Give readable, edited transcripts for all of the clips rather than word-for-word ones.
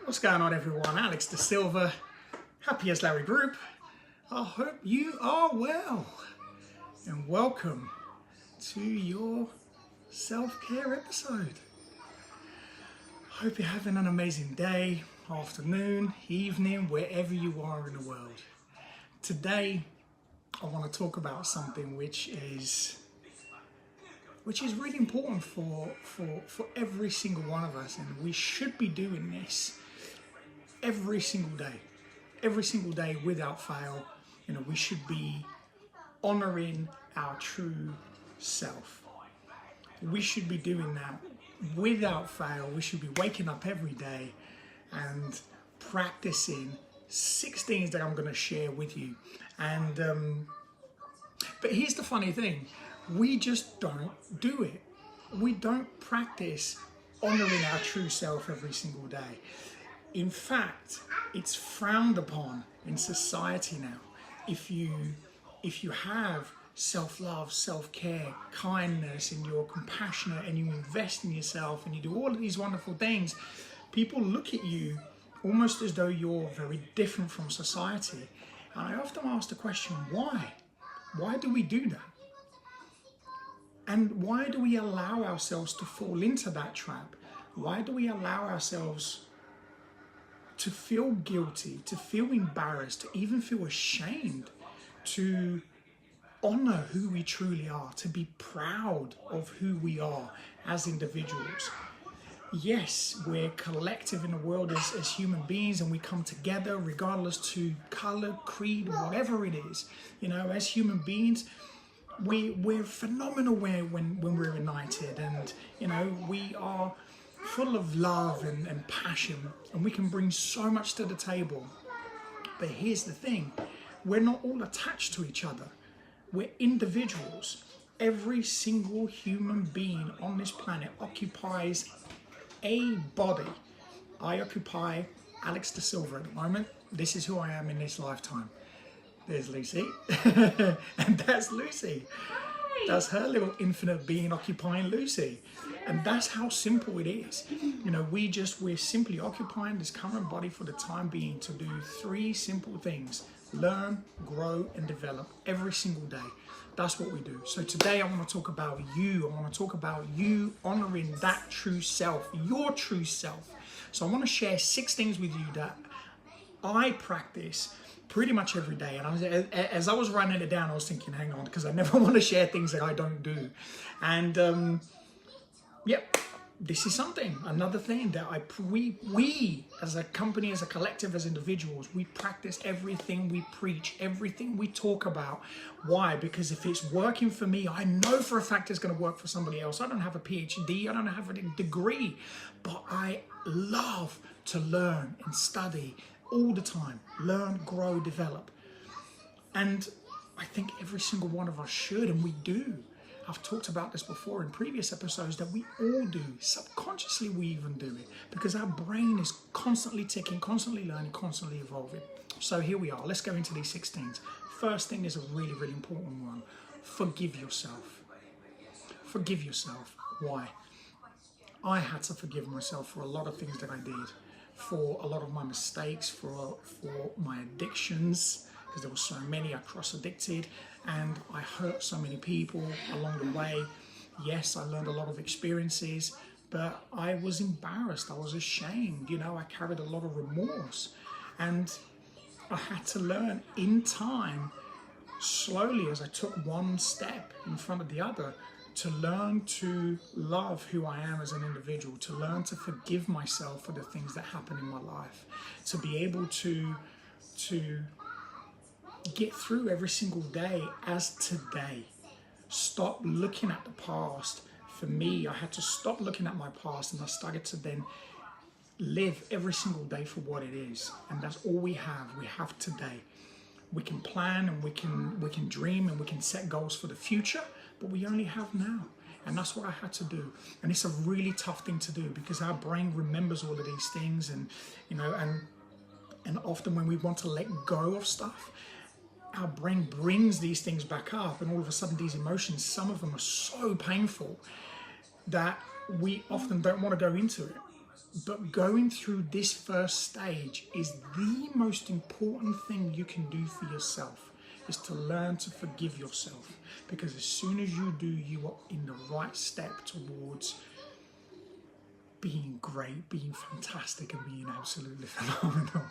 What's going on, everyone? Alex de Silva, Happy as Larry Group. I hope you are well, and welcome to your self-care episode. I hope you're having an amazing day, afternoon, evening, wherever you are in the world. Today, I want to talk about something which is really important for every single one of us, and we should be doing this every single day without fail. You know, we should be honoring our true self. We should be doing that without fail. We should be waking up every day and practicing 6 things that I'm going to share with you. And but here's the funny thing, we just don't do it. We don't practice honoring our true self every single day. In fact, it's frowned upon in society now. If you have self-love, self-care, kindness, and you're compassionate and you invest in yourself and you do all of these wonderful things, people look at you almost as though you're very different from society. And I often ask the question, why? Why do we do that? And why do we allow ourselves to fall into that trap? Why do we allow ourselves to feel guilty, to feel embarrassed, to even feel ashamed, to honor who we truly are, to be proud of who we are as individuals? Yes, we're collective in the world as human beings, and we come together regardless to color, creed, whatever it is. You know, as human beings, we're phenomenal when we're united, and you know, we are full of love and passion, and we can bring so much to the table. But here's the thing, we're not all attached to each other. We're individuals. Every single human being on this planet occupies a body. I occupy Alex de Silva at the moment. This is who I am in this lifetime. There's Lucy, and that's Lucy. That's her little infinite being occupying Lucy. And that's how simple it is. You know, we're simply occupying this current body for the time being to do 3 simple things: learn, grow, and develop every single day. That's what we do. So today I want to talk about you. I want to talk about you honoring that true self, your true self. So I want to share 6 things with you that I practice pretty much every day. And as I was writing it down, I was thinking, hang on, because I never want to share things that I don't do. And yep, this is another thing that we as a company, as a collective, as individuals, we practice everything we preach, everything we talk about. Why? Because if it's working for me, I know for a fact it's going to work for somebody else. I don't have a PhD, I don't have a degree, but I love to learn and study all the time. Learn, grow, develop. And I think every single one of us should, and we do. I've talked about this before in previous episodes, that we all do. Subconsciously we even do it, because our brain is constantly ticking, constantly learning, constantly evolving. So here we are. Let's go into these 6 things. First thing is a really, really important one. Forgive yourself. Forgive yourself. Why? I had to forgive myself for a lot of things that I did, for a lot of my mistakes, for my addictions, because there were so many. I cross-addicted and I hurt so many people along the way. Yes, I learned a lot of experiences, but I was embarrassed, I was ashamed, you know, I carried a lot of remorse. And I had to learn in time, slowly, as I took one step in front of the other, to learn to love who I am as an individual, to learn to forgive myself for the things that happen in my life, to be able to get through every single day as today. Stop looking at the past. For me, I had to stop looking at my past, and I started to then live every single day for what it is. And that's all we have. We have today. We can plan, and we can dream, and we can set goals for the future, but we only have now. And that's what I had to do. And it's a really tough thing to do, because our brain remembers all of these things, and you know, and often when we want to let go of stuff, our brain brings these things back up, and all of a sudden these emotions, some of them are so painful that we often don't want to go into it. But going through this first stage is the most important thing you can do for yourself, is to learn to forgive yourself. Because as soon as you do, you are in the right step towards being great, being fantastic, and being absolutely phenomenal.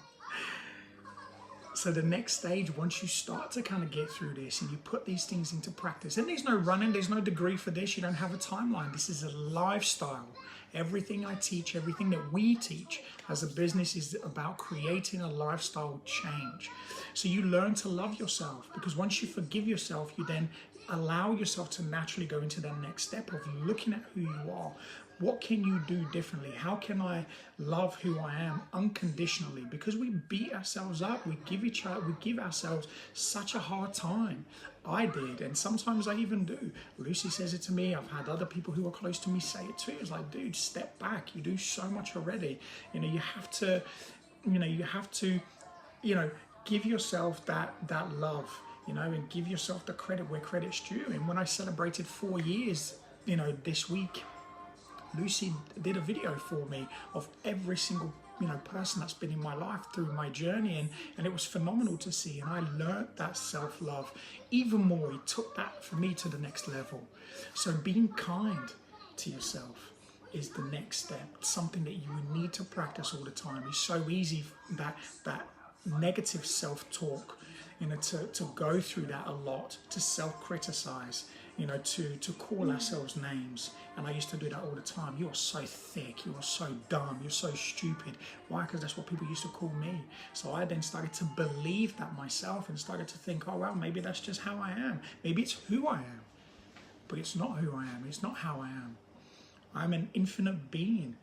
So the next stage, once you start to kind of get through this and you put these things into practice, and there's no running, there's no degree for this, you don't have a timeline. This is a lifestyle. Everything I teach, everything that we teach as a business is about creating a lifestyle change. So you learn to love yourself, because once you forgive yourself, you then allow yourself to naturally go into that next step of looking at who you are. What can you do differently? How can I love who I am unconditionally? Because we beat ourselves up, we give ourselves such a hard time. I did, and sometimes I even do. Lucy says it to me. I've had other people who are close to me say it too. It's like, dude, step back. You do so much already. You have to give yourself that love, and give yourself the credit where credit's due. And when I celebrated 4 years, this week, Lucy did a video for me of every single person that's been in my life through my journey, and it was phenomenal to see. And I learned that self-love even more. It took that for me to the next level. So being kind to yourself is the next step. It's something that you need to practice all the time. It's so easy that negative self-talk, to go through that a lot, to self-criticize, to call ourselves names. And I used to do that all the time. You're so thick, you're so dumb, you're so stupid. Why? Because that's what people used to call me. So I then started to believe that myself and started to think, oh well, maybe that's just how I am. Maybe it's who I am. But it's not who I am. It's not how I am. I'm an infinite being.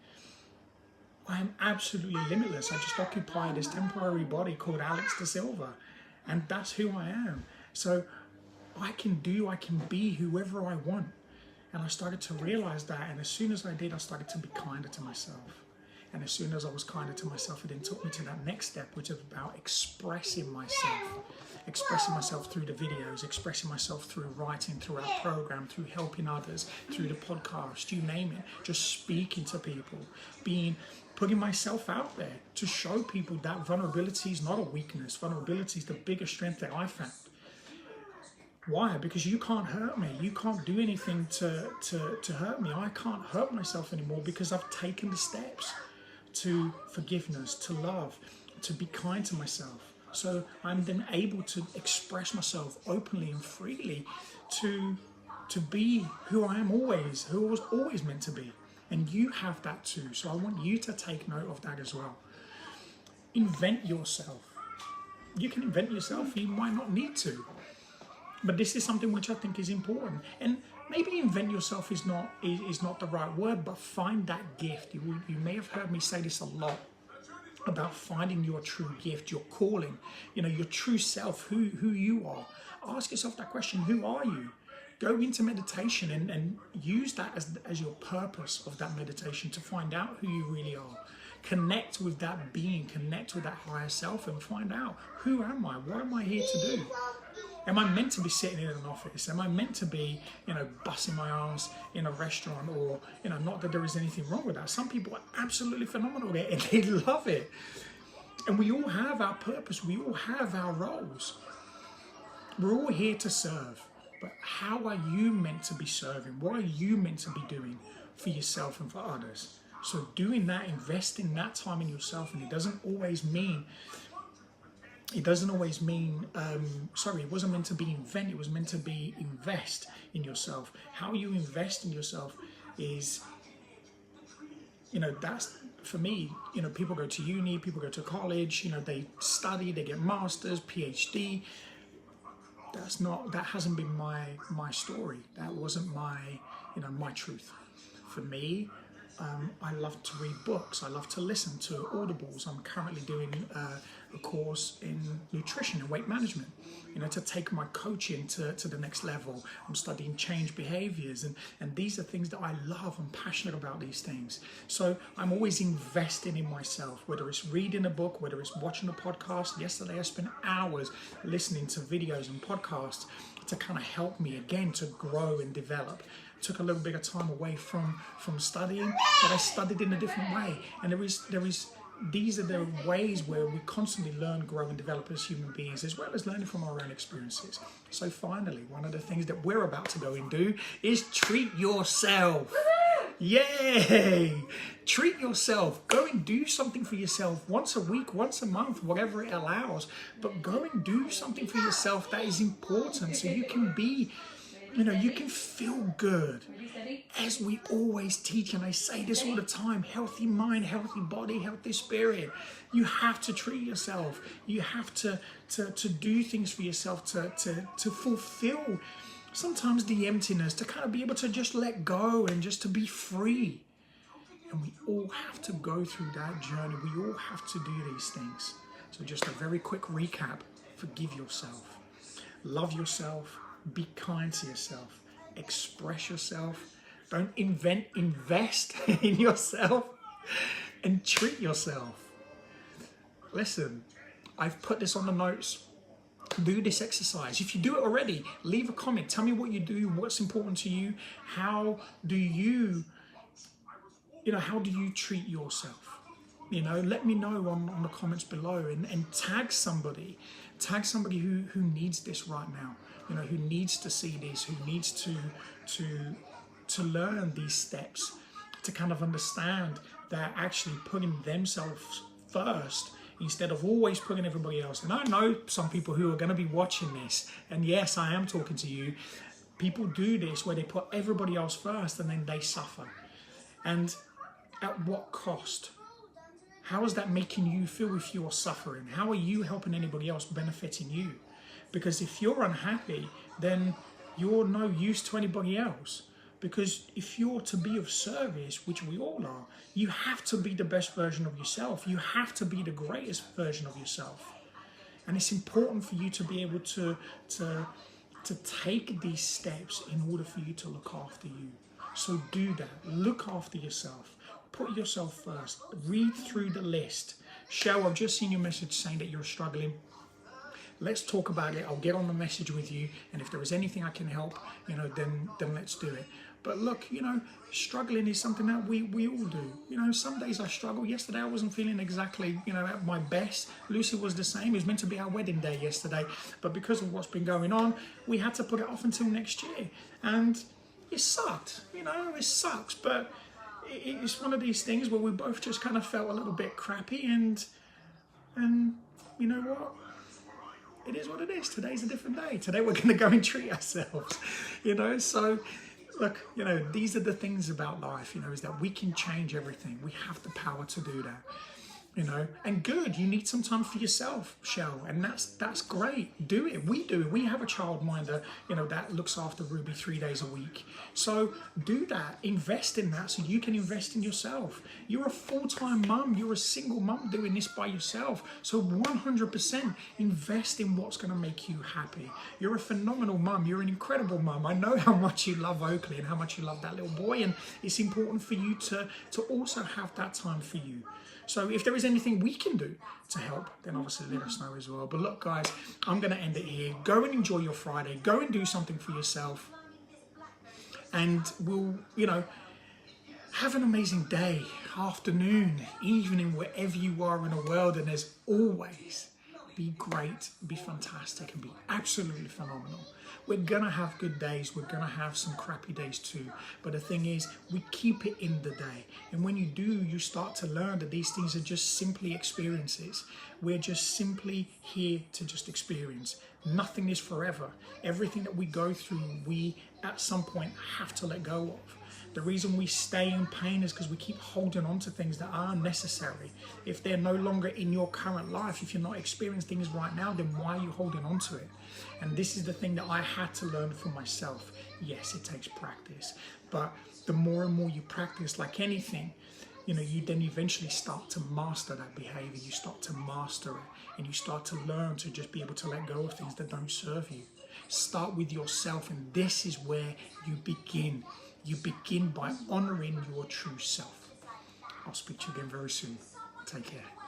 I am absolutely limitless. I just occupy this temporary body called Alex de Silva. And that's who I am. So I can be whoever I want. And I started to realize that. And as soon as I did, I started to be kinder to myself. And as soon as I was kinder to myself, it then took me to that next step, which is about expressing myself through the videos, expressing myself through writing, through our program, through helping others, through the podcast, you name it, just speaking to people, putting myself out there to show people that vulnerability is not a weakness. Vulnerability is the biggest strength that I found. Why? Because you can't hurt me. You can't do anything to hurt me. I can't hurt myself anymore because I've taken the steps to forgiveness, to love, to be kind to myself. So I'm then able to express myself openly and freely to be who I am always, who I was always meant to be. And you have that too. So I want you to take note of that as well. Invent yourself. You can invent yourself. You might not need to. But this is something which I think is important. And maybe invent yourself is not the right word, but find that gift. You may have heard me say this a lot about finding your true gift, your calling, your true self, who you are. Ask yourself that question, who are you? Go into meditation and use that as your purpose of that meditation to find out who you really are. Connect with that being, connect with that higher self and find out, who am I? What am I here to do? Am I meant to be sitting in an office? Am I meant to be, busting my ass in a restaurant? Or, not that there is anything wrong with that. Some people are absolutely phenomenal there and they love it. And we all have our purpose. We all have our roles. We're all here to serve. But how are you meant to be serving? What are you meant to be doing for yourself and for others? So doing that, investing that time in yourself, and it wasn't meant to be invent, it was meant to be invest in yourself. How you invest in yourself is, that's, for me, people go to uni, people go to college, they study, they get masters, PhD. That hasn't been my story. That wasn't my truth. For me, I love to read books. I love to listen to audibles. I'm currently doing a course in nutrition and weight management, to take my coaching to the next level. I'm studying change behaviors, and these are things that I love. I'm passionate about these things. So I'm always investing in myself, whether it's reading a book, whether it's watching a podcast. Yesterday I spent hours listening to videos and podcasts to kind of help me again to grow and develop. took a little bit of time away from studying, but I studied in a different way. And these are the ways where we constantly learn, grow and develop as human beings, as well as learning from our own experiences. So finally, one of the things that we're about to go and do is treat yourself. Yay! Treat yourself. Go and do something for yourself once a week, once a month, whatever it allows. But go and do something for yourself that is important so you can be, you can feel good. As we always teach, and I say this all the time, healthy mind, healthy body, healthy spirit. You have to treat yourself. You have to do things for yourself to fulfill sometimes the emptiness, to kind of be able to just let go and just to be free. And we all have to go through that journey. We all have to do these things. So just a very quick recap. Forgive yourself. Love yourself. Be kind to yourself. Express yourself. Don't invest in yourself. And treat yourself. Listen, I've put this on the notes. Do this exercise. If you do it already, leave a comment. Tell me what you do, what's important to you. How do you treat yourself? Let me know on the comments below, and tag somebody who needs this right now. Who needs to see this, who needs to learn these steps, to kind of understand that actually putting themselves first instead of always putting everybody else. And I know some people who are going to be watching this, and yes, I am talking to you. People do this where they put everybody else first and then they suffer. And at what cost? How is that making you feel if you are suffering? How are you helping anybody else benefiting you? Because if you're unhappy, then you're no use to anybody else. Because if you're to be of service, which we all are, you have to be the best version of yourself. You have to be the greatest version of yourself. And it's important for you to be able to take these steps in order for you to look after you. So do that. Look after yourself. Put yourself first. Read through the list. Shell, I've just seen your message saying that you're struggling. Let's talk about it. I'll get on the message with you, and if there is anything I can help, then let's do it. But look, struggling is something that we all do. Some days I struggle. Yesterday I wasn't feeling exactly, at my best. Lucy was the same. It was meant to be our wedding day yesterday, but because of what's been going on, we had to put it off until next year. And it sucked, it sucks, but it's one of these things where we both just kind of felt a little bit crappy, and you know what? It is what it is. Today's a different day. Today we're going to go and treat ourselves, So, look, these are the things about life, is that we can change everything. We have the power to do that, And good, you need some time for yourself, Shell, and that's great. Do it. We do it. We have a childminder, that looks after Ruby 3 days a week. So do that. Invest in that so you can invest in yourself. You're a full-time mum. You're a single mum doing this by yourself. So 100% invest in what's going to make you happy. You're a phenomenal mum. You're an incredible mum. I know how much you love Oakley and how much you love that little boy, and it's important for you to also have that time for you. So if there is anything we can do to help, then obviously let us know as well. But look, guys, I'm going to end it here. Go and enjoy your Friday. Go and do something for yourself. And we'll, have an amazing day, afternoon, evening, wherever you are in the world. And as always, be great, be fantastic, and be absolutely phenomenal. We're going to have good days. We're going to have some crappy days too. But the thing is, we keep it in the day. And when you do, you start to learn that these things are just simply experiences. We're just simply here to just experience. Nothing is forever. Everything that we go through, we at some point have to let go of. The reason we stay in pain is because we keep holding on to things that are necessary. If they're no longer in your current life, if you're not experiencing things right now, then why are you holding on to it? And this is the thing that I had to learn for myself. Yes, it takes practice, but the more and more you practice, like anything, you then eventually start to master that behavior. You start to master it, and you start to learn to just be able to let go of things that don't serve you. Start with yourself, and this is where you begin. You begin by honoring your true self. I'll speak to you again very soon. Take care.